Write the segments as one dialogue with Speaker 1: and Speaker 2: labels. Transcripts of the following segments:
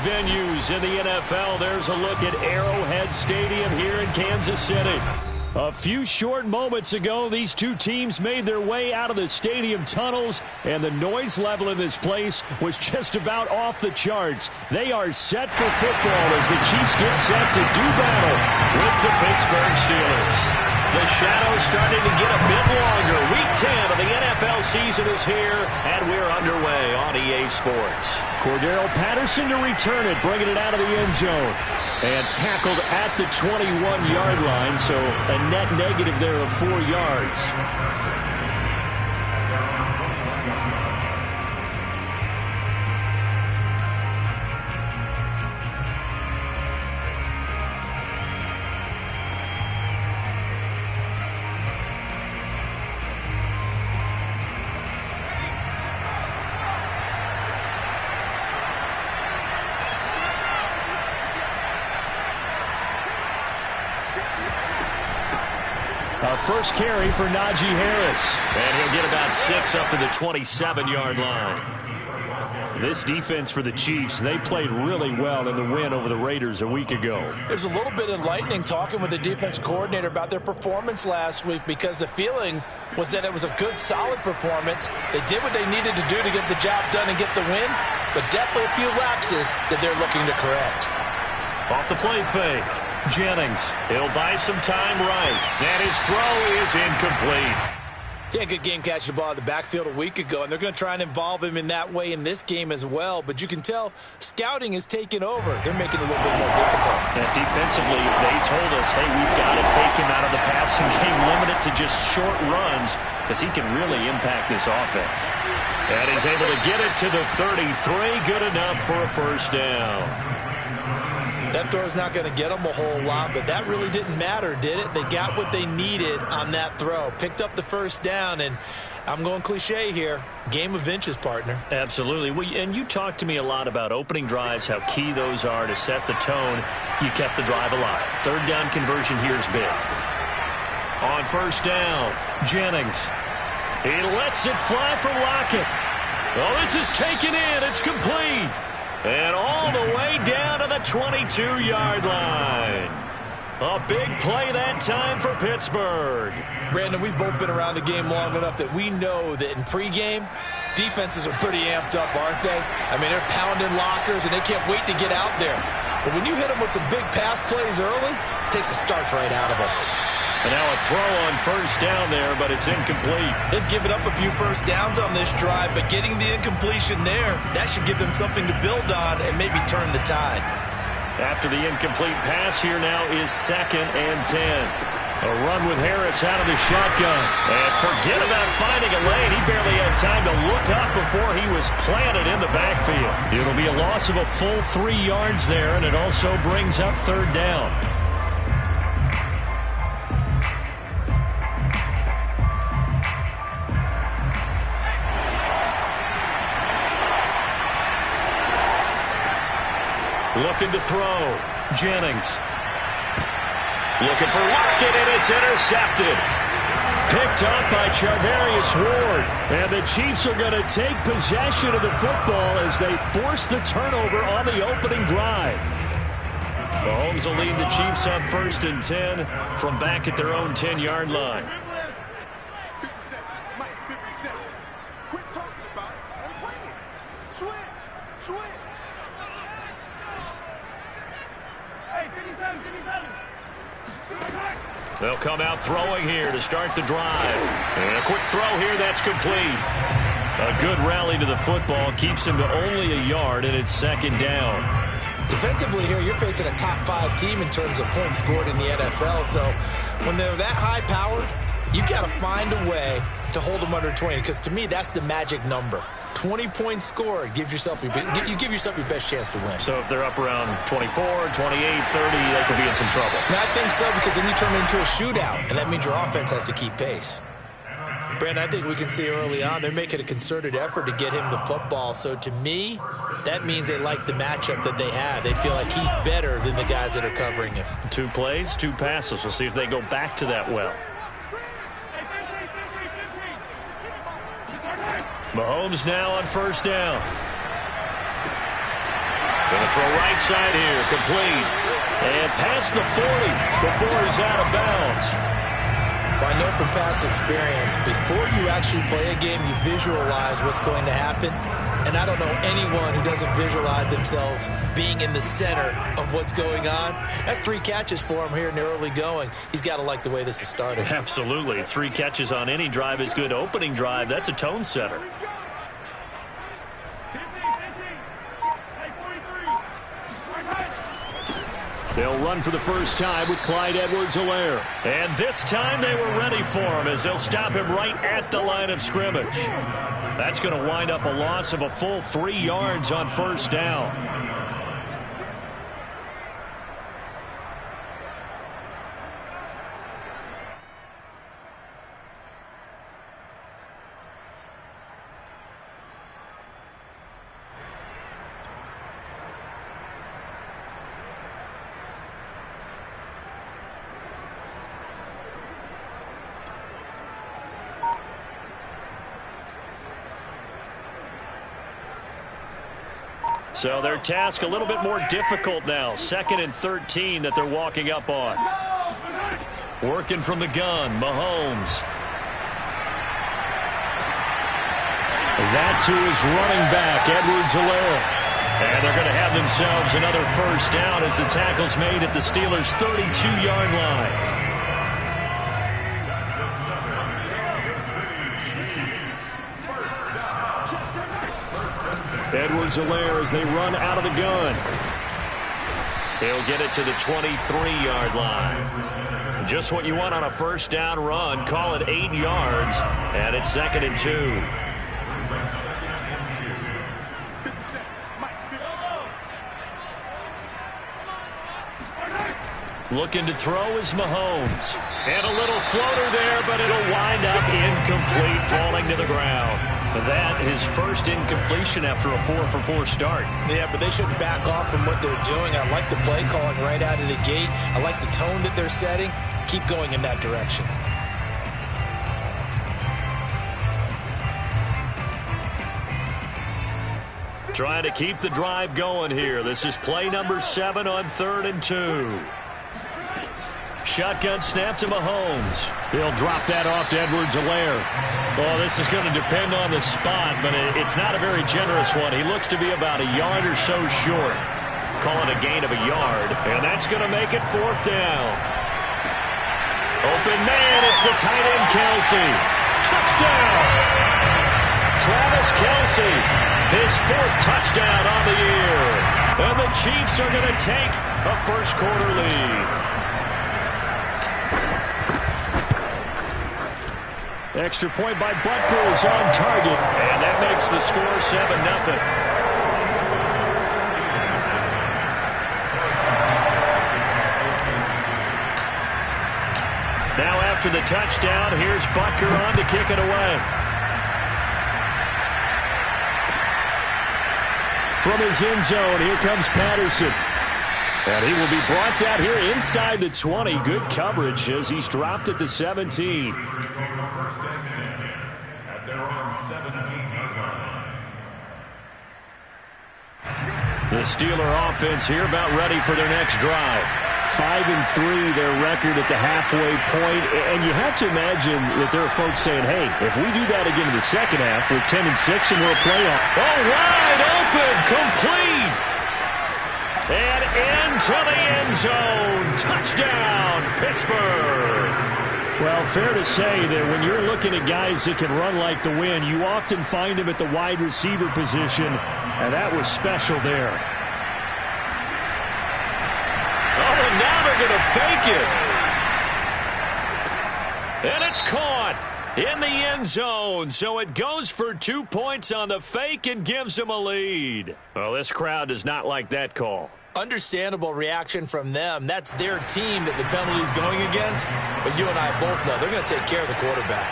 Speaker 1: venues in the NFL. There's a look at Arrowhead Stadium here in Kansas City. A few short moments ago, these two teams made their way out of the stadium tunnels, and the noise level in this place was just about off the charts. They are set for football as the Chiefs get set to do battle with the Pittsburgh Steelers. The shadow's starting to get a bit longer. Week 10 of the NFL season is here, and we're underway on EA Sports. Cordero Patterson to return it, bringing it out of the end zone. And tackled at the 21-yard line, so a net negative there of 4 yards. First carry for Najee Harris. And he'll get about 6 up to the 27-yard line. This defense for the Chiefs, they played really well in the win over the Raiders a week ago.
Speaker 2: There's a little bit enlightening talking with the defense coordinator about their performance last week, because the feeling was that it was a good, solid performance. They did what they needed to do to get the job done and get the win, but definitely a few lapses that they're looking to correct.
Speaker 1: Off the play fake. Jennings, he'll buy some time right. And his throw is incomplete.
Speaker 2: Yeah, good game catching the ball in the backfield a week ago, and they're going to try and involve him in that way in this game as well. But you can tell scouting is taking over. They're making it a little bit more difficult.
Speaker 1: And defensively, they told us, hey, we've got to take him out of the passing game, limit it to just short runs, because he can really impact this offense. And he's able to get it to the 33, good enough for a first down.
Speaker 2: That throw is not going to get them a whole lot, but that really didn't matter, did it? They got what they needed on that throw. Picked up the first down, and I'm going cliche here. Game of inches, partner.
Speaker 1: Absolutely. And you talked to me a lot about opening drives, how key those are to set the tone. You kept the drive alive. Third down conversion here is big. On first down, Jennings. He lets it fly for Lockett. Oh, this is taken in. It's complete. And all the way down to the 22-yard line. A big play that time for Pittsburgh.
Speaker 2: Brandon, we've both been around the game long enough that we know that in pregame, defenses are pretty amped up, aren't they? I mean, they're pounding lockers, and they can't wait to get out there. But when you hit them with some big pass plays early, it takes the starch right out of them.
Speaker 1: And now a throw on first down there, but it's incomplete.
Speaker 2: They've given up a few first downs on this drive, but getting the incompletion there, that should give them something to build on and maybe turn the tide.
Speaker 1: After the incomplete pass, here now is 2nd and 10. A run with Harris out of the shotgun. And forget about finding a lane. He barely had time to look up before he was planted in the backfield. It'll be a loss of a full 3 yards there, and it also brings up third down. Looking to throw. Jennings. Looking for Lockett, and it's intercepted. Picked up by Charvarius Ward. And the Chiefs are going to take possession of the football as they force the turnover on the opening drive. Mahomes will lead the Chiefs up 1st and 10 from back at their own 10-yard line. They'll come out throwing here to start the drive. And a quick throw here, that's complete. A good rally to the football keeps him to only a yard, and it's 2nd down.
Speaker 2: Defensively here, you're facing a top 5 team in terms of points scored in the NFL. So when they're that high-powered, you've got to find a way to hold them under 20, because to me, that's the magic number. 20 points scored gives yourself you give yourself your best chance to win.
Speaker 1: So if they're up around 24, 28, 30, they could be in some trouble.
Speaker 2: I think so, because then you turn it into a shootout, and that means your offense has to keep pace. Brandon, I think we can see early on they're making a concerted effort to get him the football. So to me, that means they like the matchup that they have. They feel like he's better than the guys that are covering him.
Speaker 1: 2 plays, 2 passes. We'll see if they go back to that well. Mahomes now on first down. Gonna throw right side here, complete. And past the 40 before he's out of bounds.
Speaker 2: Well, I know from past experience, before you actually play a game, you visualize what's going to happen. And I don't know anyone who doesn't visualize themselves being in the center of what's going on. That's 3 catches for him here in the early going. He's got to like the way this is starting.
Speaker 1: Absolutely. 3 catches on any drive is good. Opening drive, that's a tone setter. They'll run for the first time with Clyde Edwards-Helaire. And this time they were ready for him as they'll stop him right at the line of scrimmage. That's going to wind up a loss of a full 3 yards on first down. So their task a little bit more difficult now. 2nd and 13 that they're walking up on. Working from the gun, Mahomes. That's who is running back, Edwards-Helaire. And they're going to have themselves another first down as the tackle's made at the Steelers' 32-yard line. Edwards-Helaire as they run out of the gun. He'll get it to the 23-yard line. Just what you want on a first down run. Call it 8 yards, and it's 2nd and 2. Looking to throw is Mahomes. And a little floater there, but it'll wind up incomplete, falling to the ground. That his first incompletion after a 4-for-4 start.
Speaker 2: Yeah, but they should back off from what they're doing. I like the play calling right out of the gate. I like the tone that they're setting. Keep going in that direction.
Speaker 1: Trying to keep the drive going here. This is play number 7 on 3rd and 2. Shotgun snap to Mahomes. He'll drop that off to Edwards-Helaire. Well, this is going to depend on the spot, but it's not a very generous one. He looks to be about a yard or so short. Calling a gain of a yard, and that's going to make it 4th down. Open man, it's the tight end, Kelce. Touchdown! Travis Kelce, his 4th touchdown on the year. And the Chiefs are going to take a first-quarter lead. Extra point by Butker is on target, and that makes the score 7-0. Now after the touchdown, here's Butker on to kick it away. From his end zone, here comes Patterson. And he will be brought down here inside the 20. Good coverage as he's dropped at the 17. The Steeler offense here about ready for their next drive. 5-3, their record at the halfway point. And you have to imagine that there are folks saying, hey, if we do that again in the second half, we're 10-6 and we're a playoff. Oh, wide open, complete. And into the end zone. Touchdown, Pittsburgh. Well, fair to say that when you're looking at guys that can run like the wind, you often find them at the wide receiver position, and that was special there. Oh, and now they're going to fake it. And it's caught in the end zone. So it goes for 2 points on the fake and gives them a lead. Well, this crowd does not like that call.
Speaker 2: Understandable reaction from them. That's their team that the penalty's going against. But you and I both know they're going to take care of the quarterback.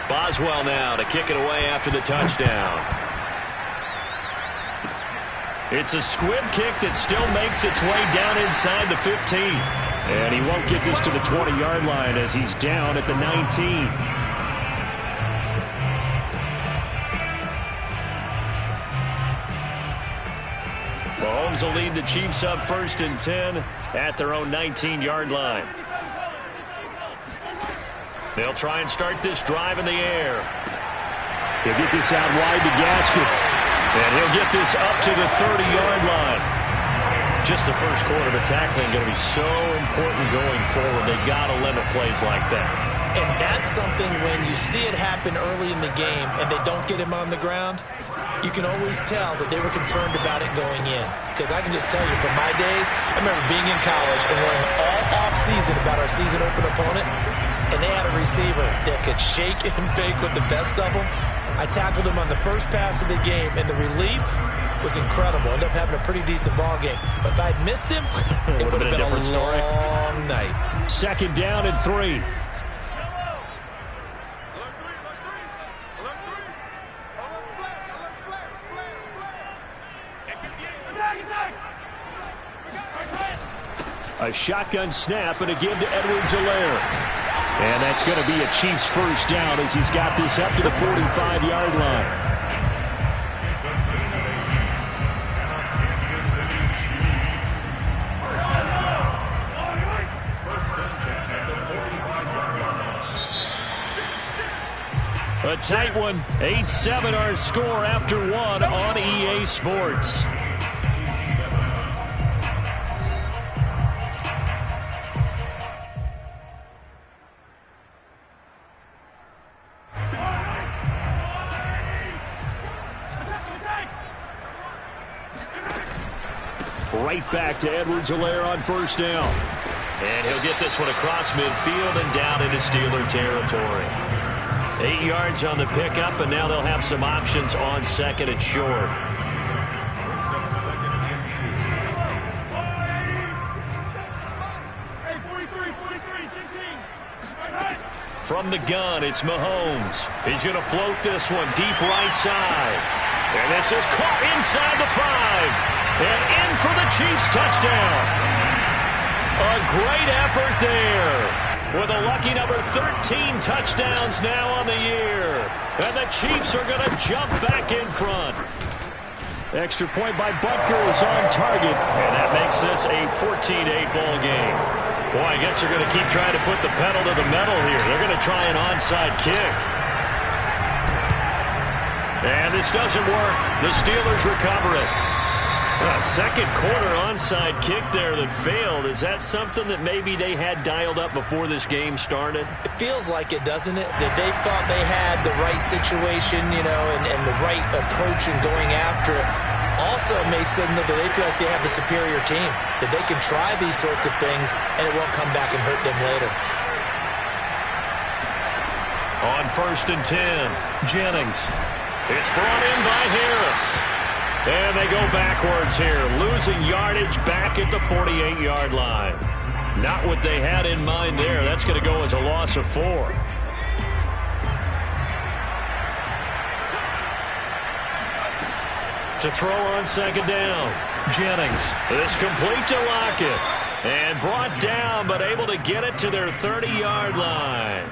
Speaker 1: Boswell now to kick it away after the touchdown. It's a squib kick that still makes its way down inside the 15. And he won't get this to the 20-yard line as he's down at the 19. Mahomes will lead the Chiefs up 1st and 10 at their own 19-yard line. They'll try and start this drive in the air.
Speaker 3: He'll get this out wide to Gaskin.
Speaker 1: And he'll get this up to the 30-yard line. Just the first quarter of tackling going to be so important going forward. They've got to limit plays like that.
Speaker 2: And that's something when you see it happen early in the game and they don't get him on the ground, you can always tell that they were concerned about it going in. Because I can just tell you, from my days, I remember being in college and worrying all off-season about our season open opponent, and they had a receiver that could shake and bake with the best of them. I tackled him on the first pass of the game, and the relief was incredible. Ended up having a pretty decent ball game. But if I'd missed him, it would have been a different story. Long night.
Speaker 1: 2nd down and 3. A shotgun snap and a give to Edwards-Helaire. And that's going to be a Chiefs first down as he's got this up to the 45-yard line. A tight one. 8-7 our score after 1 on EA Sports. Right back to Edwards-Helaire on 1st down. And he'll get this one across midfield and down into Steeler territory. 8 yards on the pickup, and now they'll have some options on 2nd and short. From the gun, it's Mahomes. He's going to float this one deep right side. And this is caught inside the 5. And in for the Chiefs touchdown. A great effort there. With a lucky number 13 touchdowns now on the year. And the Chiefs are going to jump back in front. Extra point by Butker is on target. And that makes this a 14-8 ball game. Boy, I guess they're going to keep trying to put the pedal to the metal here. They're going to try an onside kick. And this doesn't work. The Steelers recover it. A second quarter onside kick there that failed. Is that something that maybe they had dialed up before this game started?
Speaker 2: It feels like it, doesn't it? That they thought they had the right situation, you know, and the right approach in going after it. Also may signal that they feel like they have the superior team, that they can try these sorts of things and it won't come back and hurt them later.
Speaker 1: On 1st and 10, Jennings. It's brought in by Harris. And they go backwards here, losing yardage back at the 48-yard line. Not what they had in mind there. That's going to go as a loss of 4. To throw on 2nd down, Jennings. This complete to Lockett. And brought down, but able to get it to their 30-yard line.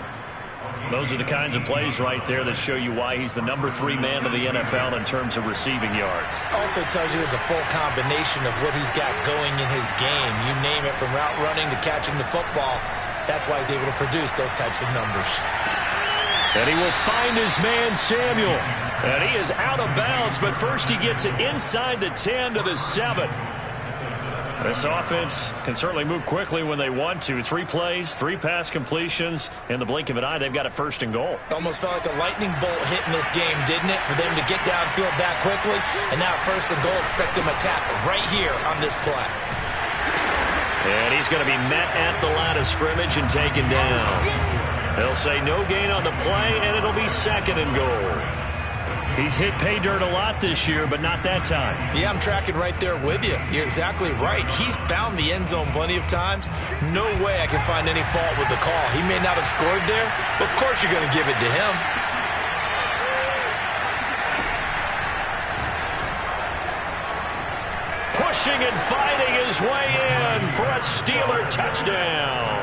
Speaker 1: Those are the kinds of plays right there that show you why he's the number 3 man of the NFL in terms of receiving yards.
Speaker 2: Also tells you there's a full combination of what he's got going in his game. You name it, from route running to catching the football. That's why he's able to produce those types of numbers.
Speaker 1: And he will find his man, Samuel. And he is out of bounds, but first he gets it inside the 10 to the 7. This offense can certainly move quickly when they want to. 3 plays, 3 pass completions. In the blink of an eye, they've got a 1st and goal.
Speaker 2: Almost felt like a lightning bolt hit in this game, didn't it? For them to get downfield that quickly. And now 1st and goal, expect them to tackle right here on this play.
Speaker 1: And he's going to be met at the line of scrimmage and taken down. They'll say no gain on the play, and it'll be 2nd and goal. He's hit pay dirt a lot this year, but not that time.
Speaker 2: Yeah, I'm tracking right there with you. You're exactly right. He's found the end zone plenty of times. No way I can find any fault with the call. He may not have scored there, but of course you're going to give it to him.
Speaker 1: Pushing and fighting his way in for a Steeler touchdown.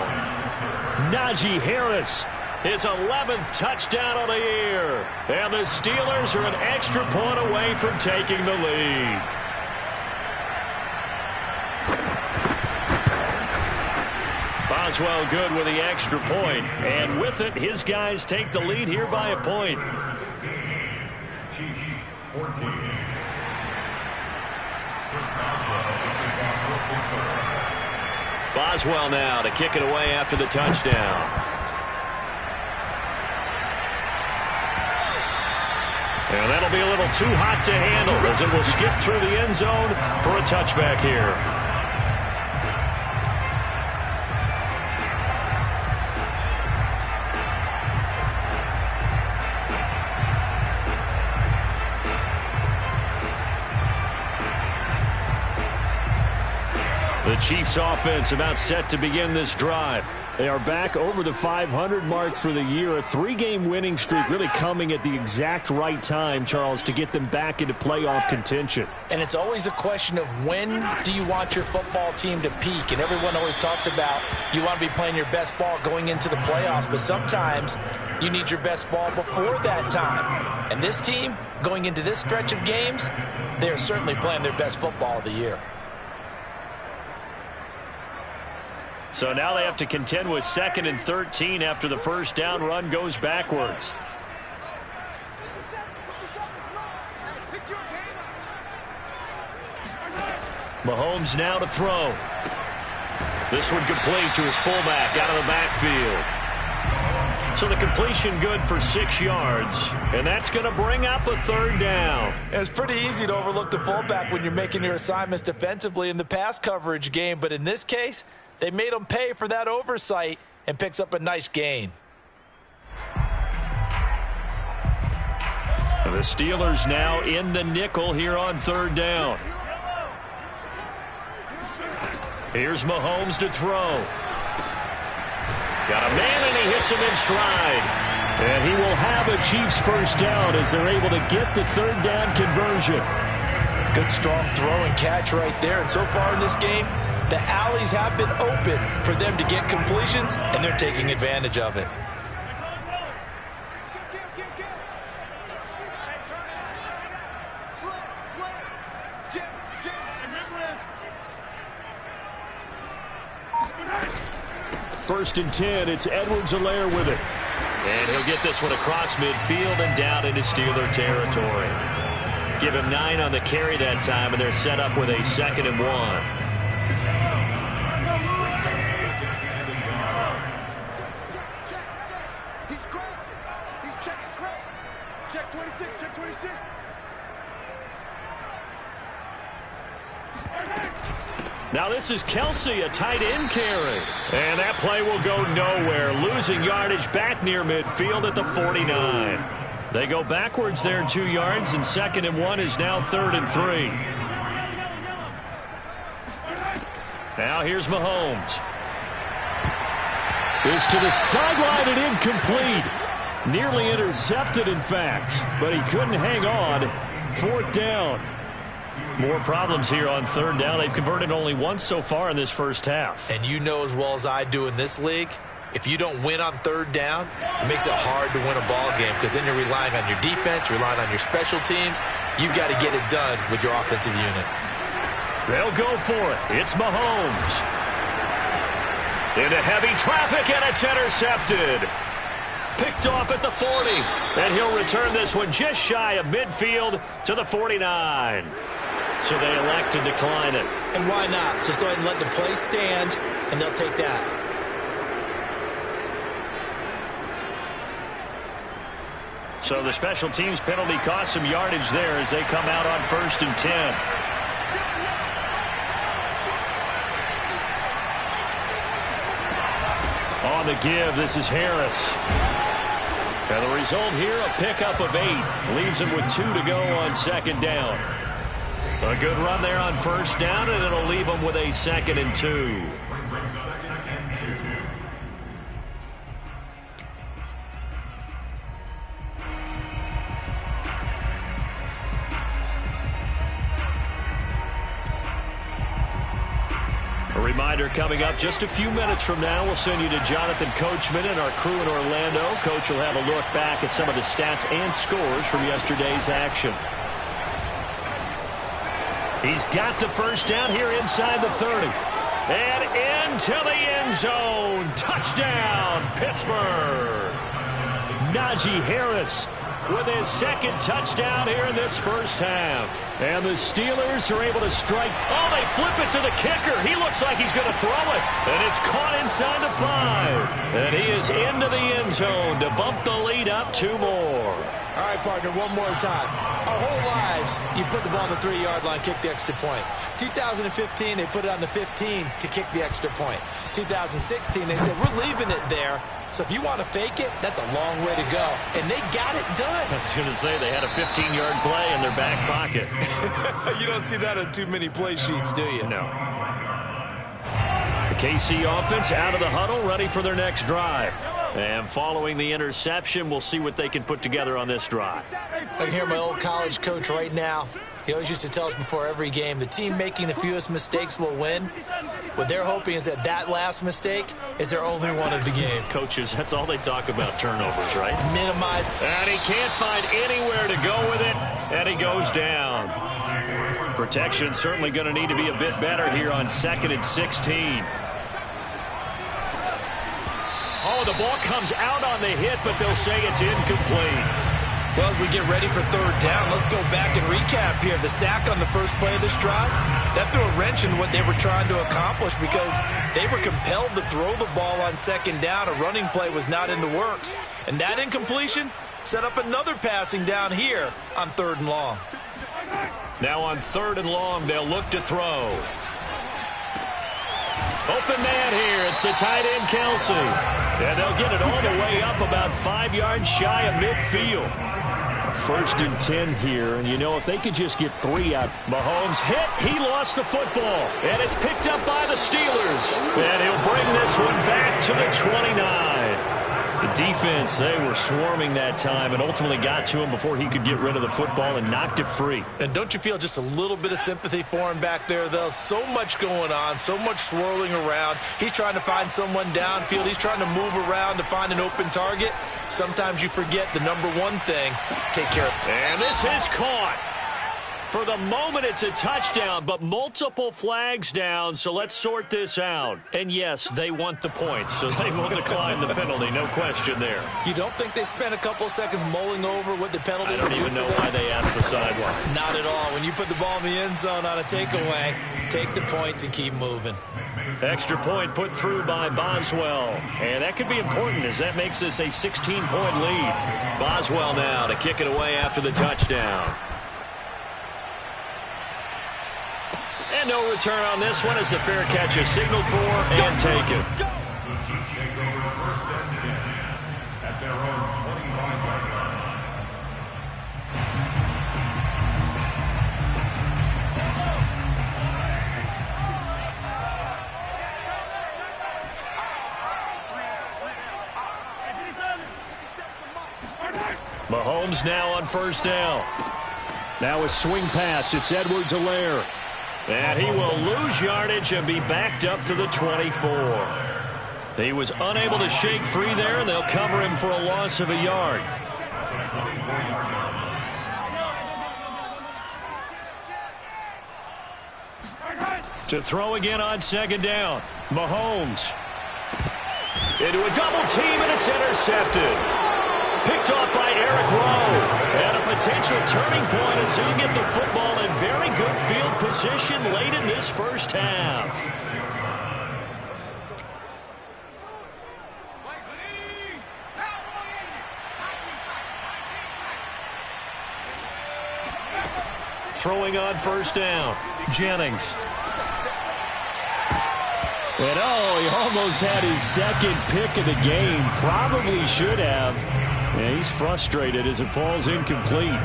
Speaker 1: Najee Harris. His 11th touchdown of the year. And the Steelers are an extra point away from taking the lead. Boswell good with the extra point. And with it, his guys take the lead here by a point.
Speaker 4: Chiefs 14.
Speaker 1: Boswell now to kick it away after the touchdown. And that'll be a little too hot to handle as it will skip through the end zone for a touchback here. The Chiefs offense about set to begin this drive. They are back over the 500 mark for the year. A 3-game winning streak really coming at the exact right time, Charles, to get them back into playoff contention.
Speaker 2: And it's always a question of when do you want your football team to peak? And everyone always talks about you want to be playing your best ball going into the playoffs, but sometimes you need your best ball before that time. And this team, going into this stretch of games, they are certainly playing their best football of the year.
Speaker 1: So now they have to contend with 2nd and 13 after the first down run goes backwards. Mahomes now to throw. This one complete to his fullback out of the backfield. So the completion good for 6 yards, and that's going to bring up a 3rd down.
Speaker 2: It's pretty easy to overlook the fullback when you're making your assignments defensively in the pass coverage game, but in this case, they made him pay for that oversight and picks up a nice gain.
Speaker 1: And the Steelers now in the nickel here on 3rd down. Here's Mahomes to throw. Got a man, and he hits him in stride. And he will have a Chiefs first down as they're able to get the 3rd down conversion.
Speaker 2: Good strong throw and catch right there. And so far in this game, the alleys have been open for them to get completions, and they're taking advantage of it.
Speaker 1: First and 10, it's Edwards-Helaire with it. And he'll get this one across midfield and down into Steeler territory. Give him 9 on the carry that time, and they're set up with a 2nd and 1.
Speaker 4: Check 26, check 26.
Speaker 1: Now this is Kelsey, a tight end carry. And that play will go nowhere. Losing yardage back near midfield at the 49. They go backwards there 2 yards, and 2nd and 1 is now 3rd and 3. Now here's Mahomes. Is to the sideline and incomplete. Nearly intercepted, in fact, but he couldn't hang on. 4th down. More problems here on 3rd down. They've converted only once so far in this first half.
Speaker 2: And you know as well as I do in this league, if you don't win on 3rd down, it makes it hard to win a ball game because then you're relying on your defense, relying on your special teams. You've got to get it done with your offensive unit.
Speaker 1: They'll go for it. It's Mahomes. Into heavy traffic, and it's intercepted. Picked off at the 40. And he'll return this one just shy of midfield to the 49. So they elect to decline it.
Speaker 2: And why not? Just go ahead and let the play stand, and they'll take that.
Speaker 1: So the special teams penalty cost some yardage there as they come out on 1st and 10. On the give, this is Harris. And the result here, a pickup of 8. Leaves him with 2 to go on 2nd down. A good run there on 1st down, and it'll leave him with a 2nd and 2. A reminder coming up just a few minutes from now, we'll send you to Jonathan Coachman and our crew in Orlando. Coach will have a look back at some of the stats and scores from yesterday's action. He's got the first down here inside the 30. And into the end zone. Touchdown, Pittsburgh. Najee Harris with his second touchdown here in this first half. And the Steelers are able to strike. Oh, they flip it to the kicker. He looks like he's going to throw it. And it's caught inside the 5. And he is into the end zone to bump the lead up 2 more.
Speaker 2: All right, partner, one more time. Our whole lives, you put the ball on the 3-yard line, kick the extra point. 2015, they put it on the 15 to kick the extra point. 2016, they said, we're leaving it there. So if you want to fake it, that's a long way to go. And they got it done.
Speaker 1: I was going to say they had a 15-yard play in their back pocket.
Speaker 2: You don't see that on too many play sheets, do you?
Speaker 1: No. The KC offense out of the huddle, ready for their next drive. And following the interception, we'll see what they can put together on this drive.
Speaker 2: I can hear my old college coach right now. He always used to tell us before every game, the team making the fewest mistakes will win. What they're hoping is that last mistake is their only one of the game.
Speaker 1: Coaches, that's all they talk about, turnovers, right?
Speaker 2: Minimize.
Speaker 1: And he can't find anywhere to go with it, and he goes down. Protection certainly going to need to be a bit better here on 2nd and 16. Oh, the ball comes out on the hit, but they'll say it's incomplete.
Speaker 2: Well, as we get ready for 3rd down, let's go back and recap here. The sack on the first play of this drive, that threw a wrench in what they were trying to accomplish because they were compelled to throw the ball on 2nd down. A running play was not in the works. And that incompletion set up another passing down here on 3rd and long.
Speaker 1: Now on 3rd and long, they'll look to throw. Open man here. It's the tight end, Kelsey. And they'll get it all the way up about 5 yards shy of midfield. 1st and 10 here, and you know if they could just get 3 out. Mahomes hit, he lost the football, and it's picked up by the Steelers. And he'll bring this one back to the 29. The defense, they were swarming that time and ultimately got to him before he could get rid of the football and knocked it free.
Speaker 2: And don't you feel just a little bit of sympathy for him back there, though? So much going on, so much swirling around. He's trying to find someone downfield. He's trying to move around to find an open target. Sometimes you forget the number one thing, take care of it.
Speaker 1: And this is caught. For the moment, it's a touchdown, but multiple flags down, so let's sort this out. And yes, they want the points, so they will decline the penalty, no question there.
Speaker 2: You don't think they spent a couple of seconds mulling over what the penalty
Speaker 1: I don't even know why they asked the sideline.
Speaker 2: Not at all. When you put the ball in the end zone on a takeaway, take the points and keep moving.
Speaker 1: Extra point put through by Boswell. And that could be important as that makes this a 16-point lead. Boswell now to kick it away after the touchdown. And no return on this one as the fair catch is signaled for and taken.
Speaker 4: Chiefs take over 1st and 10 at their own 25-yard line.
Speaker 1: Mahomes now on 1st down. Now a swing pass. It's Edwards-Helaire. And he will lose yardage and be backed up to the 24. He was unable to shake free there, and they'll cover him for a loss of a yard. To throw again on 2nd down. Mahomes. Into a double team, and it's intercepted. Picked off by Eric Rowe. And a potential turning point as he'll get the football in very good field position late in this first half. Throwing on 1st down. Jennings. And he almost had his 2nd pick of the game. Probably should have. And he's frustrated as it falls incomplete.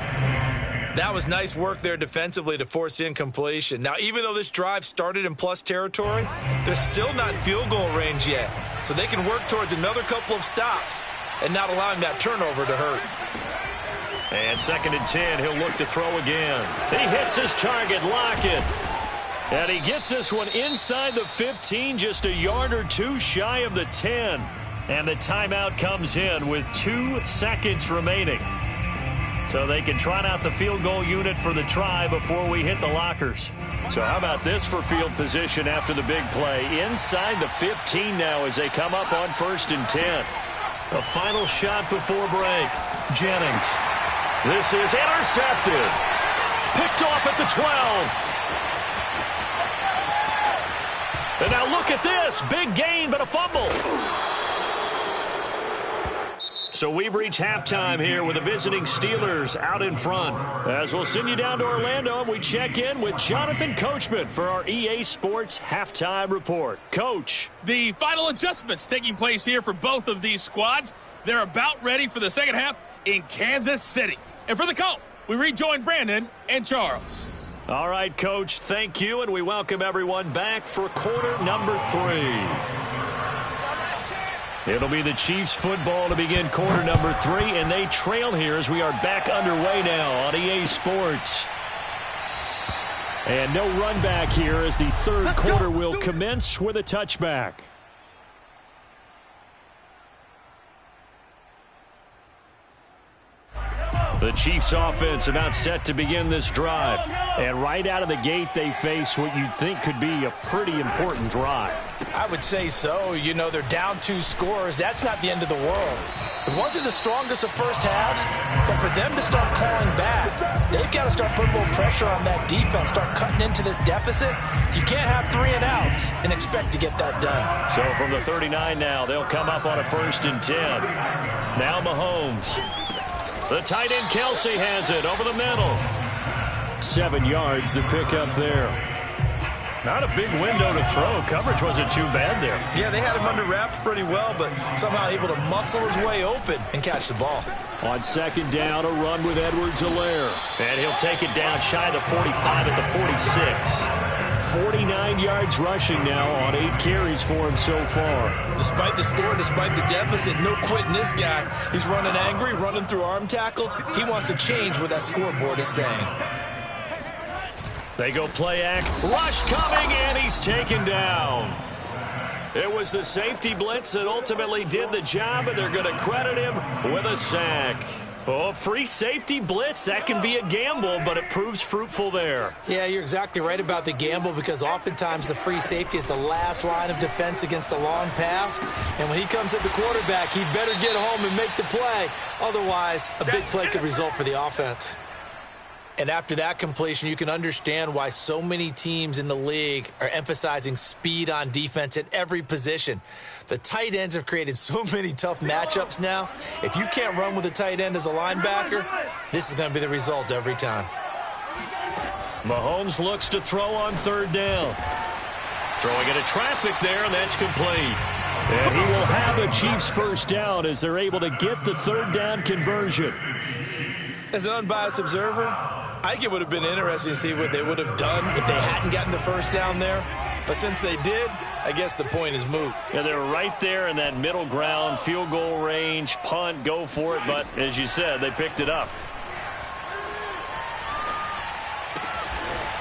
Speaker 2: That was nice work there defensively to force incompletion. Now, even though this drive started in plus territory, they're still not in field goal range yet. So they can work towards another couple of stops and not allowing that turnover to hurt.
Speaker 1: And 2nd and 10, he'll look to throw again. He hits his target, Lockett. And he gets this one inside the 15, just a yard or two shy of the 10. And the timeout comes in with 2 seconds remaining. So they can trot out the field goal unit for the try before we hit the lockers. So how about this for field position after the big play? Inside the 15 now as they come up on 1st and 10. A final shot before break. Jennings. This is intercepted. Picked off at the 12. And now look at this. Big gain, but a fumble. So we've reached halftime here with the visiting Steelers out in front. As we'll send you down to Orlando, and we check in with Jonathan Coachman for our EA Sports Halftime Report. Coach.
Speaker 5: The final adjustments taking place here for both of these squads. They're about ready for the second half in Kansas City. And for the call, we rejoin Brandon and Charles.
Speaker 1: All right, Coach, thank you, and we welcome everyone back for quarter number 3. It'll be the Chiefs football to begin quarter number 3, and they trail here as we are back underway now on EA Sports. And no run back here as the third quarter will commence with a touchback. The Chiefs offense about set to begin this drive. And right out of the gate, they face what you'd think could be a pretty important drive.
Speaker 2: I would say so. You know, they're down 2 scores. That's not the end of the world. It wasn't the strongest of first halves, but for them to start calling back, they've got to start putting a little pressure on that defense, start cutting into this deficit. You can't have 3 and outs and expect to get that done.
Speaker 1: So from the 39 now, they'll come up on a 1st and 10. Now Mahomes. The tight end Kelsey has it over the middle. 7 yards to pick up there. Not a big window to throw. Coverage wasn't too bad there.
Speaker 2: Yeah, they had him under wraps pretty well, but somehow able to muscle his way open and catch the ball.
Speaker 1: On 2nd down, a run with Edwards-Helaire. And he'll take it down shy of the 45 at the 46. 49 yards rushing now on 8 carries for him so far.
Speaker 2: Despite the score, despite the deficit, no quitting this guy. He's running angry, running through arm tackles. He wants to change what that scoreboard is saying.
Speaker 1: They go play act. Rush coming, and he's taken down. It was the safety blitz that ultimately did the job, and they're going to credit him with a sack. Oh, free safety blitz, that can be a gamble, but it proves fruitful there.
Speaker 2: Yeah, you're exactly right about the gamble because oftentimes the free safety is the last line of defense against a long pass. And when he comes at the quarterback, he better get home and make the play. Otherwise, a big play could result for the offense. And after that completion, you can understand why so many teams in the league are emphasizing speed on defense at every position. The tight ends have created so many tough matchups now. If you can't run with a tight end as a linebacker, this is going to be the result every time.
Speaker 1: Mahomes looks to throw on 3rd down. Throwing into traffic there, and that's complete. And he will have the Chiefs 1st down as they're able to get the 3rd down conversion.
Speaker 2: As an unbiased observer, I think it would have been interesting to see what they would have done if they hadn't gotten the 1st down there. But since they did, I guess the point is moot.
Speaker 1: Yeah, they're right there in that middle ground, field goal range, punt, go for it. But as you said, they picked it up.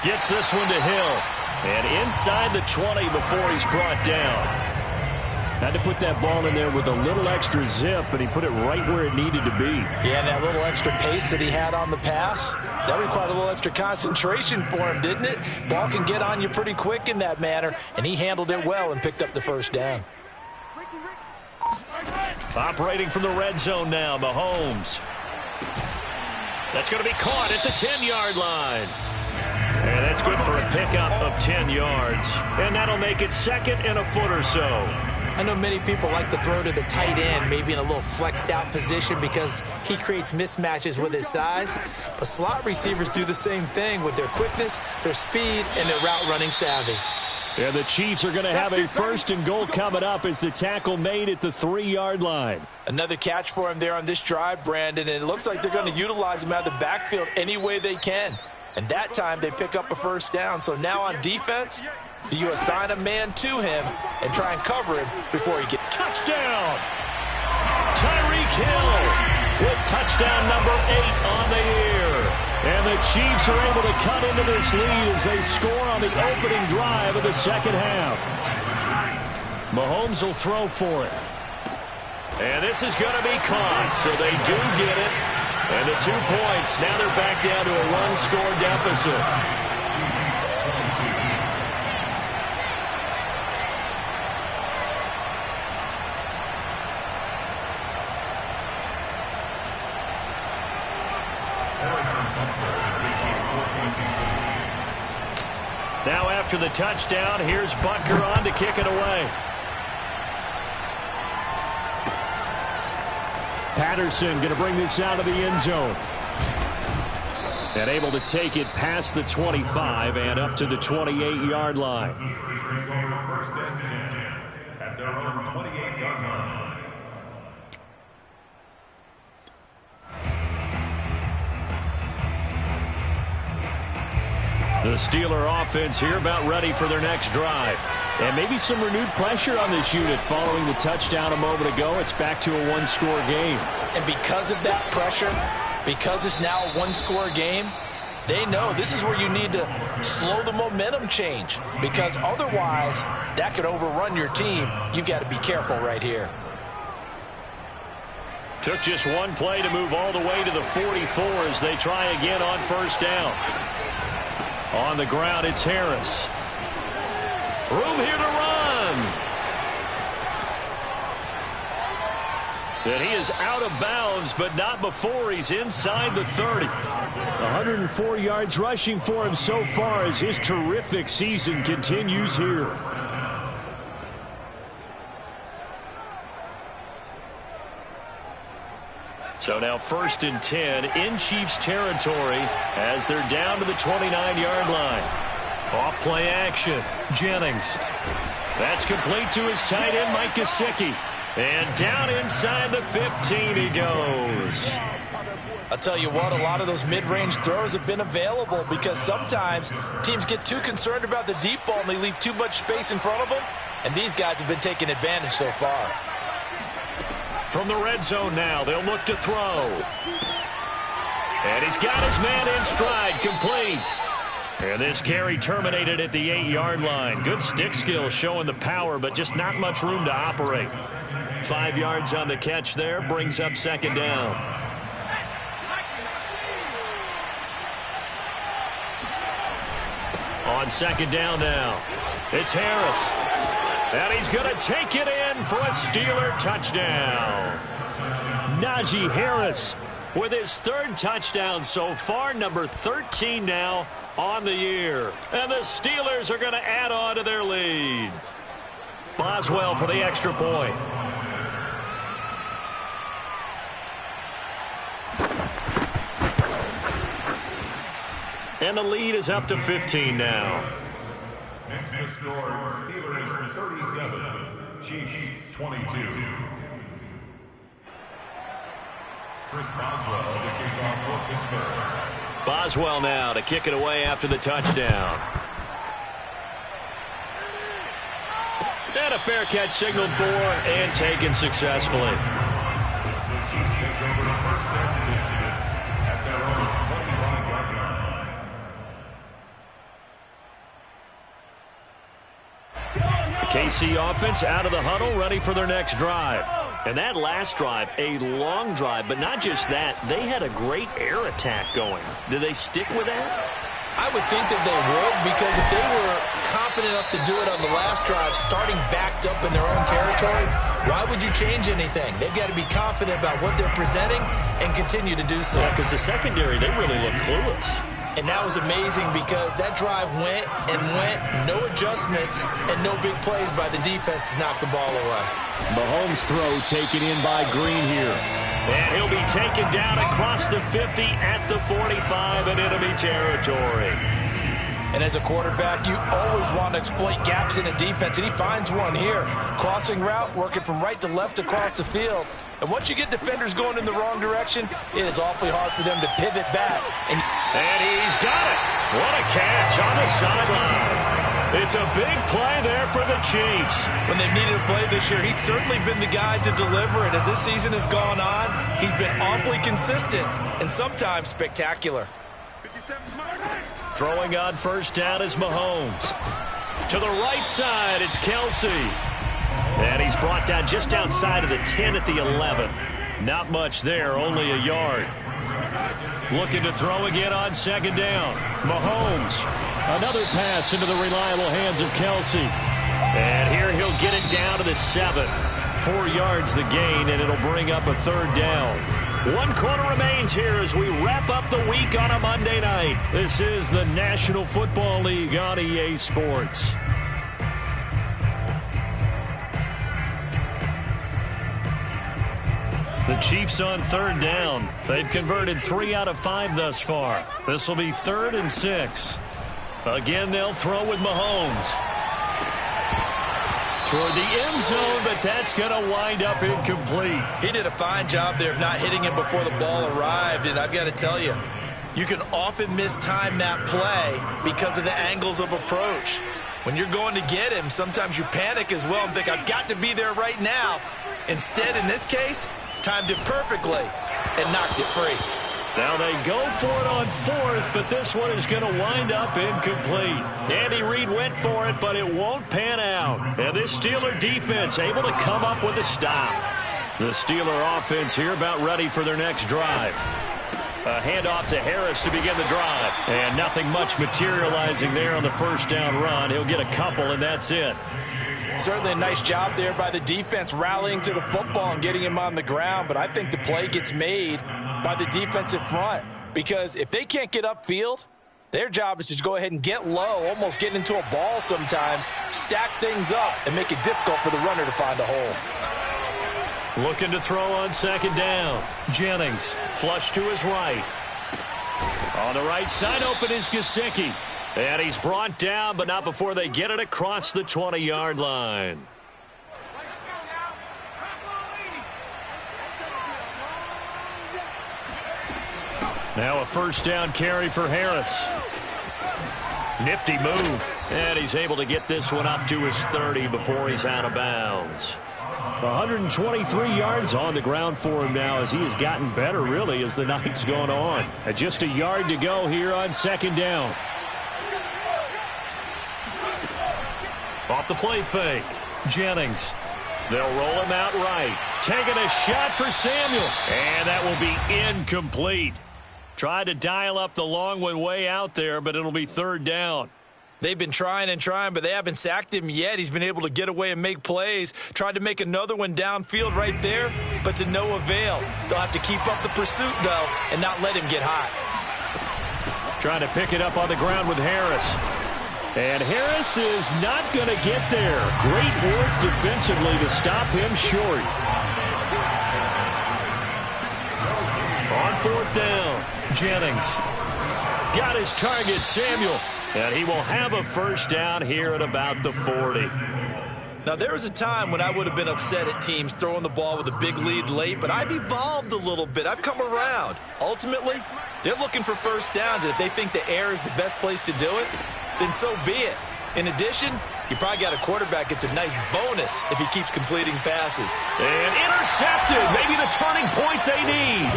Speaker 1: Gets this one to Hill. And inside the 20 before he's brought down. Had to put that ball in there with a little extra zip, but he put it right where it needed to be.
Speaker 2: Yeah, and that little extra pace that he had on the pass, that required a little extra concentration for him, didn't it? Ball can get on you pretty quick in that manner, and he handled it well and picked up the 1st down.
Speaker 1: Operating from the red zone now, Mahomes. That's going to be caught at the 10-yard line. And that's good for a pickup of 10 yards. And that'll make it 2nd and a foot or so.
Speaker 2: I know many people like to throw to the tight end, maybe in a little flexed out position because he creates mismatches with his size. But slot receivers do the same thing with their quickness, their speed, and their route running savvy.
Speaker 1: And the Chiefs are going to have a 1st and goal coming up as the tackle made at the 3-yard line.
Speaker 2: Another catch for him there on this drive, Brandon, and it looks like they're going to utilize him out of the backfield any way they can. And that time they pick up a 1st down. So now on defense, do you assign a man to him and try and cover him before he gets
Speaker 1: touchdown? Tyreek Hill with touchdown number 8 on the year. And the Chiefs are able to cut into this lead as they score on the opening drive of the 2nd half. Mahomes will throw for it. And this is going to be caught, so they do get it. And the 2 points. Now they're back down to a 1-score deficit. Now after the touchdown, here's Butker on to kick it away. Patterson going to bring this out of the end zone. And able to take it past the 25 and up to the 28-yard line.
Speaker 4: First and 10 at their own 28-yard line.
Speaker 1: The Steeler offense here about ready for their next drive. And maybe some renewed pressure on this unit following the touchdown a moment ago. It's back to a 1-score game.
Speaker 2: And because of that pressure, because it's now a 1-score game, they know this is where you need to slow the momentum change. Because otherwise, that could overrun your team. You've got to be careful right here.
Speaker 1: Took just one play to move all the way to the 44 as they try again on first down. On the ground, it's Harris. Room here to run. And he is out of bounds, but not before he's inside the 30. 104 yards rushing for him so far as his terrific season continues here. So now 1st and 10 in Chiefs territory as they're down to the 29-yard line. Off play action. Jennings. That's complete to his tight end, Mike Gesicki. And down inside the 15 he goes.
Speaker 2: I'll tell you what, a lot of those mid-range throws have been available because sometimes teams get too concerned about the deep ball and they leave too much space in front of them. And these guys have been taking advantage so far.
Speaker 1: From the red zone now, they'll look to throw. And he's got his man in stride, complete. And this carry terminated at the 8-yard line. Good stick skills showing the power, but just not much room to operate. 5 yards on the catch there, brings up 2nd down. On 2nd down now, it's Harris. And he's going to take it in for a Steeler touchdown. Najee Harris with his 3rd touchdown so far, number 13 now on the year. And the Steelers are going to add on to their lead. Boswell for the extra point. And the lead is up to 15 now.
Speaker 4: Next to score, Steelers 37, Chiefs 22. Chris Boswell to kick off for Pittsburgh.
Speaker 1: Boswell now to kick it away after the touchdown. And a fair catch signaled for and taken successfully.
Speaker 4: The Chiefs take over the 1st and 10 at their own 25-yard line.
Speaker 1: KC offense out of the huddle, ready for their next drive. And that last drive, a long drive, but not just that. They had a great air attack going. Do they stick with that?
Speaker 2: I would think that they would, because if they were confident enough to do it on the last drive, starting backed up in their own territory, why would you change anything? They've got to be confident about what they're presenting and continue to do so.
Speaker 1: Yeah, because the secondary, they really look clueless.
Speaker 2: And that was amazing because that drive went and went, no adjustments, and no big plays by the defense to knock the ball away.
Speaker 1: Mahomes' throw taken in by Green here. And he'll be taken down across the 50 at the 45 in enemy territory.
Speaker 2: And as a quarterback, you always want to exploit gaps in a defense, and he finds one here. Crossing route, working from right to left across the field. And once you get defenders going in the wrong direction, it is awfully hard for them to pivot back. And
Speaker 1: he's got it. What a catch on the sideline. It's a big play there for the Chiefs.
Speaker 2: When they've needed a play this year, he's certainly been the guy to deliver it. As this season has gone on, he's been awfully consistent and sometimes spectacular.
Speaker 1: Throwing on first down is Mahomes. To the right side, it's Kelsey. And he's brought down just outside of the 10 at the 11. Not much there, only a yard. Looking to throw again on second down. Mahomes. Another pass into the reliable hands of Kelce. And here he'll get it down to the 7. 4 yards the gain, and it'll bring up a third down. 1 quarter remains here as we wrap up the week on a Monday night. This is the National Football League on EA Sports. The Chiefs on third down. They've converted 3 out of 5 thus far. This will be 3rd and 6. Again, they'll throw with Mahomes. Toward the end zone, but that's going to wind up incomplete.
Speaker 2: He did a fine job there of not hitting him before the ball arrived, and I've got to tell you, you can often mistime that play because of the angles of approach. When you're going to get him, sometimes you panic as well and think, I've got to be there right now. Instead, in this case, timed it perfectly and knocked it free.
Speaker 1: Now they go for it on 4th, but this one is going to wind up incomplete. Andy Reid went for it, but it won't pan out. And this Steeler defense able to come up with a stop. The Steeler offense here about ready for their next drive. A handoff to Harris to begin the drive. And nothing much materializing there on the first down run. He'll get a couple, and that's it.
Speaker 2: Certainly a nice job there by the defense rallying to the football and getting him on the ground, but I think the play gets made by the defensive front, because if they can't get upfield, their job is to go ahead and get low, almost get into a ball sometimes, stack things up, and make it difficult for the runner to find a hole.
Speaker 1: Looking to throw on second down. Jennings, flush to his right. On the right side, open is Gesicki. And he's brought down, but not before they get it across the 20-yard line. Now a first down carry for Harris. Nifty move. And he's able to get this one up to his 30 before he's out of bounds. 123 yards on the ground for him now as he has gotten better, really, as the night's gone on. And just a yard to go here on second down. Off the play fake. Jennings. They'll roll him out right. Taking a shot for Samuel. And that will be incomplete. Tried to dial up the long one way out there, but it'll be third down.
Speaker 2: They've been trying and trying, but they haven't sacked him yet. He's been able to get away and make plays. Tried to make another one downfield right there, but to no avail. They'll have to keep up the pursuit, though, and not let him get hot.
Speaker 1: Trying to pick it up on the ground with Harris. And Harris is not going to get there. Great work defensively to stop him short. On fourth down, Jennings got his target, Samuel. And he will have a first down here at about the 40.
Speaker 2: Now, there was a time when I would have been upset at teams throwing the ball with a big lead late, but I've evolved a little bit. I've come around. Ultimately, they're looking for first downs, and if they think the air is the best place to do it, then so be it. In addition, you probably got a quarterback gets a nice bonus if he keeps completing passes.
Speaker 1: And intercepted. Maybe the turning point they need.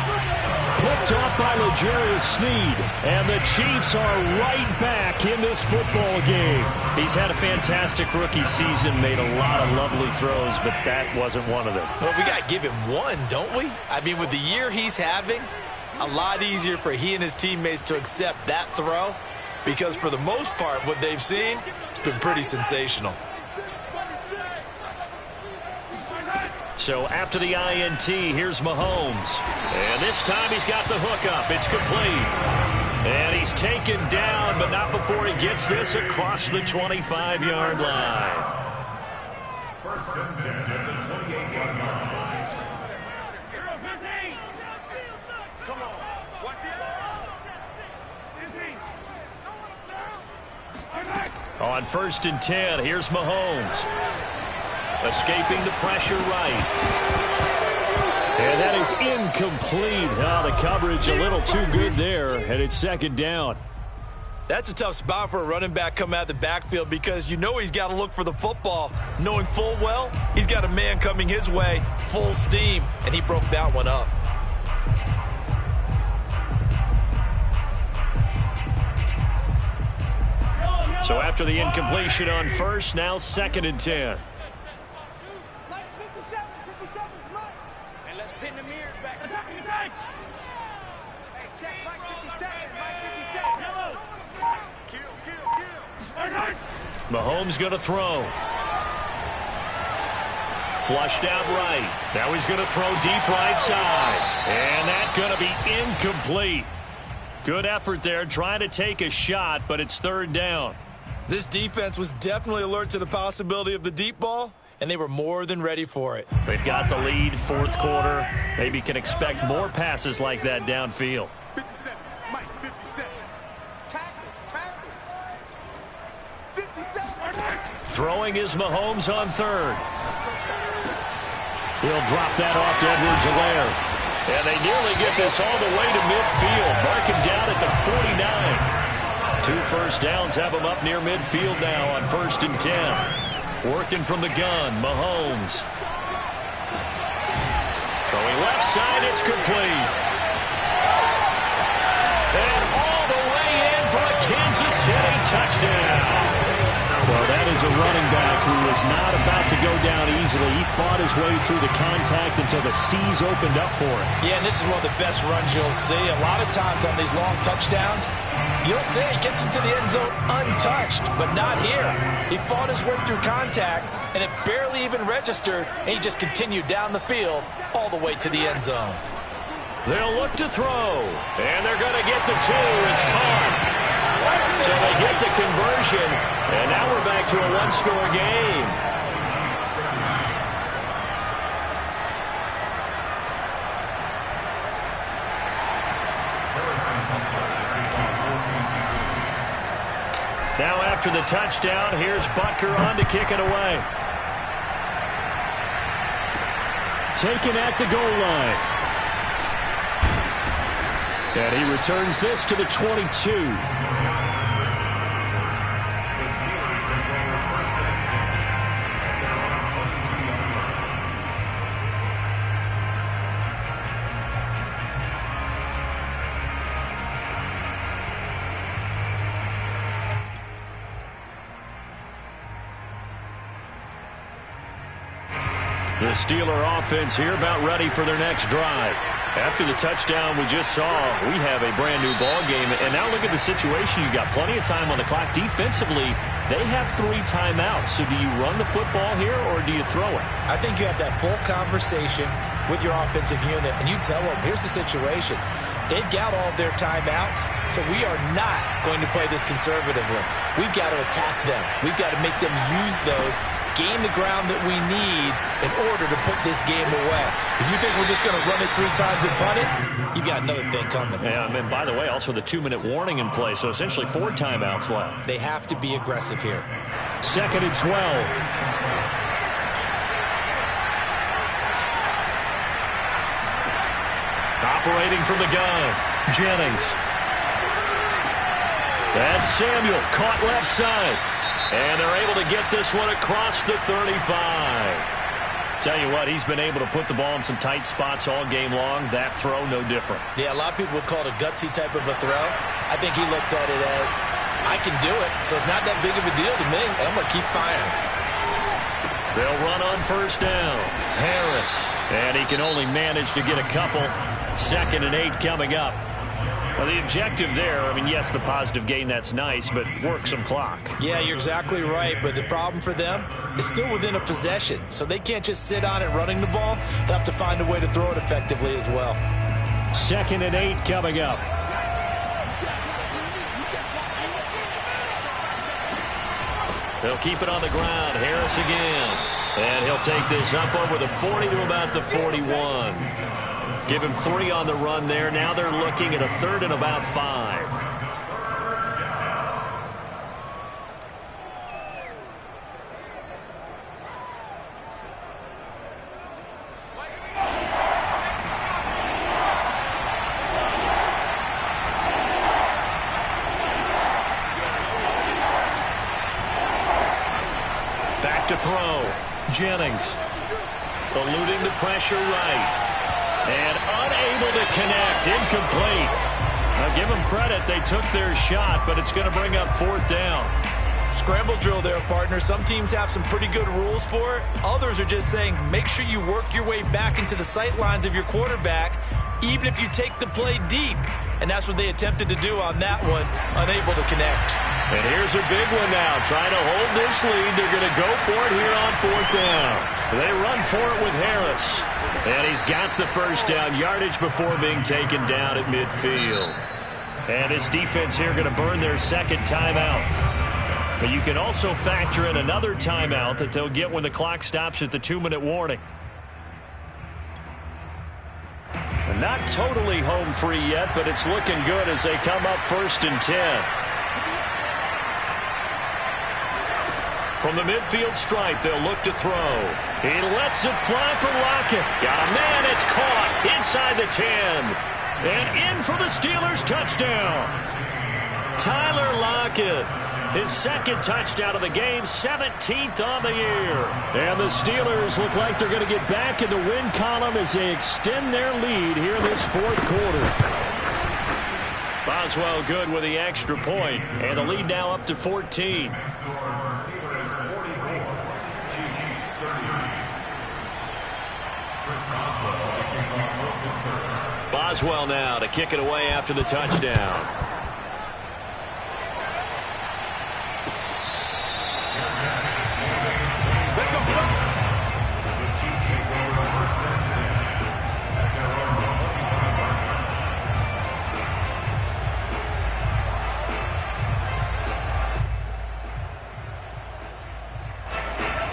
Speaker 1: Picked off by L'Jarius Sneed. And the Chiefs are right back in this football game. He's had a fantastic rookie season, made a lot of lovely throws, but that wasn't one of them.
Speaker 2: Well, we got to give him one, don't we? I mean, with the year he's having, a lot easier for he and his teammates to accept that throw, because for the most part, what they've seen, it's been pretty sensational.
Speaker 1: So after the INT, here's Mahomes. And this time he's got the hook up. It's complete. And he's taken down, but not before he gets this across the 25-yard line.
Speaker 4: First and 10 at the 28-yard line.
Speaker 1: On first and 10, here's Mahomes. Escaping the pressure right. And that is incomplete. Oh, the coverage a little too good there, and it's second down.
Speaker 2: That's a tough spot for a running back coming out of the backfield, because you know he's got to look for the football, knowing full well he's got a man coming his way, full steam, and he broke that one up.
Speaker 1: So after the incompletion on first, now second and 10. Mahomes going to throw. Flushed out right. Now he's going to throw deep right side. And that's going to be incomplete. Good effort there trying to take a shot, but it's third down.
Speaker 2: This defense was definitely alert to the possibility of the deep ball, and they were more than ready for it.
Speaker 1: They've got the lead, fourth quarter. Maybe can expect more passes like that downfield.
Speaker 4: 57, Mike, 57. Tackle. 57.
Speaker 1: Throwing is Mahomes on third. He'll drop that off to Edwards-Helaire. And they nearly get this all the way to midfield. Mark him down at the 49. 2 first downs have him up near midfield now on 1st and 10. Working from the gun, Mahomes. Throwing left side, it's complete. And all the way in for a Kansas City touchdown. Well, that is a running back who was not about to go down easily. He fought his way through the contact until the seas opened up for him.
Speaker 2: Yeah, and this is one of the best runs you'll see. A lot of times on these long touchdowns, you'll see he gets into the end zone untouched, but not here. He fought his way through contact, and it barely even registered, and he just continued down the field all the way to the end zone.
Speaker 1: They'll look to throw, and they're going to get the 2. It's caught. So they get the conversion, and now we're back to a one-score game. Now after the touchdown, here's Butker on to kick it away. Taken at the goal line. And he returns this to the 22. The Steeler offense here about ready for their next drive. After the touchdown we just saw, we have a brand new ball game. And now look at the situation. You've got plenty of time on the clock. Defensively, they have 3 timeouts. So do you run the football here or do you throw it?
Speaker 2: I think you have that full conversation with your offensive unit, and you tell them, here's the situation. They've got all of their timeouts, so we are not going to play this conservatively. We've got to attack them. We've got to make them use those, gain the ground that we need in order to put this game away. If you think we're just going to run it 3 times and punt it, you got another thing coming.
Speaker 1: Yeah, and by the way, also the 2-minute warning in play, so essentially 4 timeouts left.
Speaker 2: They have to be aggressive here.
Speaker 1: 2nd and 12. Operating from the gun, Jennings. That's Samuel, caught left side. And they're able to get this one across the 35. Tell you what, he's been able to put the ball in some tight spots all game long. That throw, no different.
Speaker 2: Yeah, a lot of people would call it a gutsy type of a throw. I think he looks at it as, I can do it, so it's not that big of a deal to me, and I'm going to keep firing.
Speaker 1: They'll run on 1st down. Harris. And he can only manage to get a couple. 2nd and 8 coming up. Well, the objective there, I mean, yes, the positive gain, that's nice, but work some clock.
Speaker 2: Yeah, you're exactly right, but the problem for them is still within a possession, so they can't just sit on it running the ball. They'll have to find a way to throw it effectively as well.
Speaker 1: 2nd and 8 coming up. They'll keep it on the ground. Harris again. And he'll take this up over the 40 to about the 41. Give him 3 on the run there. Now they're looking at a 3rd and about 5. Back to throw. Jennings eluding the pressure right. And unable to connect. Incomplete. Now give them credit. They took their shot, but it's going to bring up 4th down.
Speaker 2: Scramble drill there, partner. Some teams have some pretty good rules for it. Others are just saying, make sure you work your way back into the sight lines of your quarterback, even if you take the play deep. and that's what they attempted to do on that one, unable to connect.
Speaker 1: And here's a big one now, trying to hold this lead. They're going to go for it here on 4th down. They run for it with Harris. And he's got the first down yardage before being taken down at midfield. And his defense here going to burn their second timeout. But you can also factor in another timeout that they'll get when the clock stops at the 2-minute warning. And not totally home free yet, but it's looking good as they come up 1st and 10. From the midfield stripe, they'll look to throw. He lets it fly for Lockett. Got a man, it's caught inside the 10. And in for the Steelers touchdown. Tyler Lockett, his second touchdown of the game, 17th on the year. And the Steelers look like they're going to get back in the win column as they extend their lead here in this 4th quarter. Boswell good with the extra point, and the lead now up to 14. Boswell now to kick it away after the touchdown.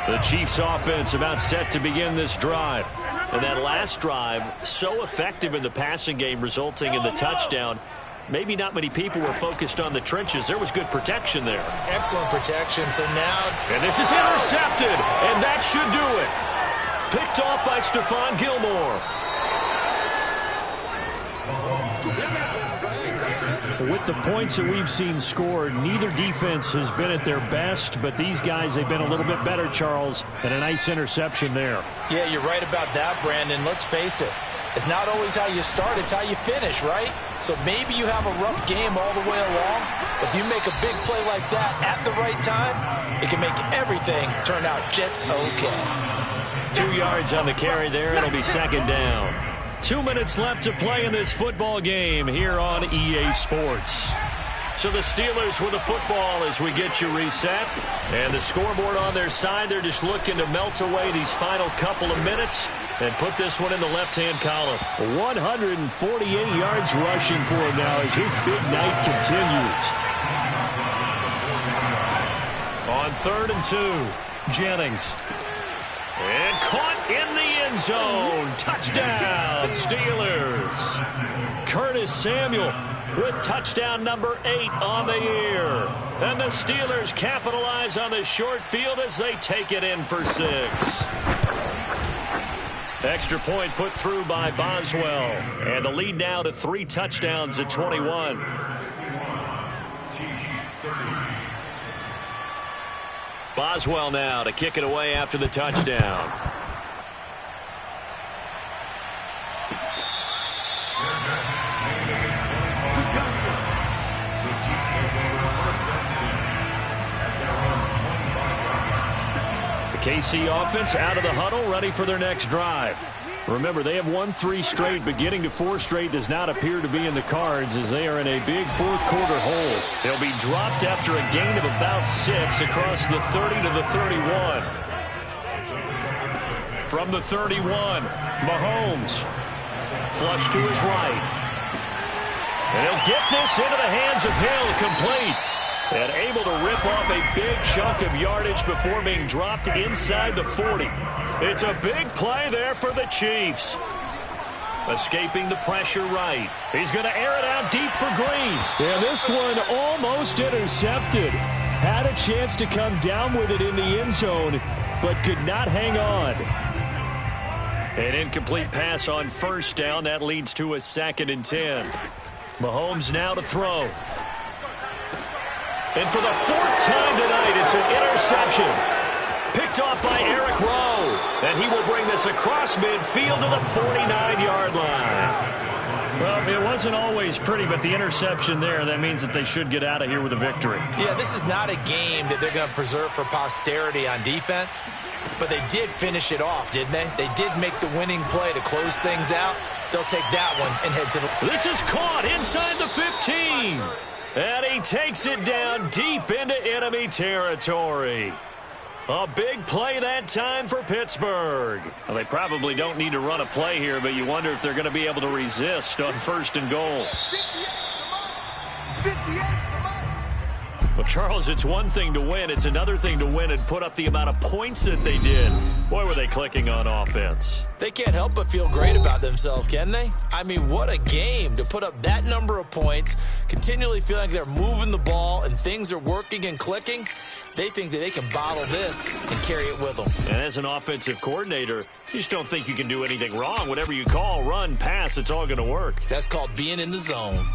Speaker 1: The Chiefs offense about set to begin this drive. And that last drive, so effective in the passing game, resulting in the touchdown. Maybe not many people were focused on the trenches. There was good protection there.
Speaker 2: Excellent protection. So now...
Speaker 1: And this is intercepted. And that should do it. Picked off by Stephon Gilmore.
Speaker 3: With the points that we've seen scored, neither defense has been at their best, but these guys, they've been a little bit better, Charles, and a nice interception there.
Speaker 2: Yeah, you're right about that, Brandon. Let's face it. It's not always how you start, it's how you finish, right? So maybe you have a rough game all the way along, but if you make a big play like that at the right time, it can make everything turn out just okay.
Speaker 1: 2 yards on the carry there. It'll be 2nd down. 2 minutes left to play in this football game here on EA Sports. So the Steelers with the football as we get you reset. And the scoreboard on their side, they're just looking to melt away these final couple of minutes and put this one in the left-hand column.
Speaker 3: 148 yards rushing for him now as his big night continues.
Speaker 1: On 3rd and 2, Jennings. And caught in the end zone. Touchdown, Steelers. Curtis Samuel with touchdown number 8 on the year. And the Steelers capitalize on the short field as they take it in for 6. Extra point put through by Boswell. And the lead now to 3 touchdowns at 21. Boswell now to kick it away after the touchdown. The KC offense out of the huddle, ready for their next drive. Remember, they have won 3 straight, but getting to 4 straight does not appear to be in the cards as they are in a big 4th quarter hole. They'll be dropped after a gain of about 6 across the 30 to the 31. From the 31, Mahomes. Flush to his right. And he'll get this into the hands of Hill, complete. And able to rip off a big chunk of yardage before being dropped inside the 40. It's a big play there for the Chiefs. Escaping the pressure right. He's going to air it out deep for Green.
Speaker 3: Yeah, this one almost intercepted. Had a chance to come down with it in the end zone, but could not hang on.
Speaker 1: An incomplete pass on 1st down. That leads to a 2nd and 10. Mahomes now to throw. And for the 4th time tonight, it's an interception. Picked off by Eric Rowe. And he will bring this across midfield to the 49-yard line.
Speaker 3: Well, it wasn't always pretty, but the interception there, that means that they should get out of here with a victory.
Speaker 2: Yeah, this is not a game that they're going to preserve for posterity on defense, but they did finish it off, didn't they? They did make the winning play to close things out. they'll take that one and head to the...
Speaker 1: This is caught inside the 15. And he takes it down deep into enemy territory. A big play that time for Pittsburgh. Well, they probably don't need to run a play here, but you wonder if they're going to be able to resist on 1st and goal. Well, Charles, it's one thing to win. It's another thing to win and put up the amount of points that they did. Boy, were they clicking on offense.
Speaker 2: They can't help but feel great about themselves, can they? I mean, what a game to put up that number of points, continually feeling like they're moving the ball and things are working and clicking. They think that they can bottle this and carry it with them.
Speaker 1: And as an offensive coordinator, you just don't think you can do anything wrong. Whatever you call, run, pass, it's all going to work.
Speaker 2: That's called being in the zone.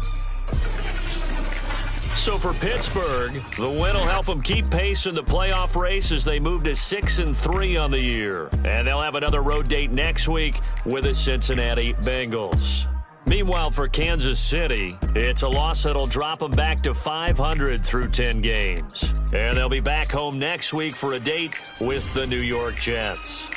Speaker 1: So for Pittsburgh, the win will help them keep pace in the playoff race as they move to 6-3 on the year. And they'll have another road date next week with the Cincinnati Bengals. Meanwhile, for Kansas City, it's a loss that'll drop them back to 500 through 10 games. And they'll be back home next week for a date with the New York Jets.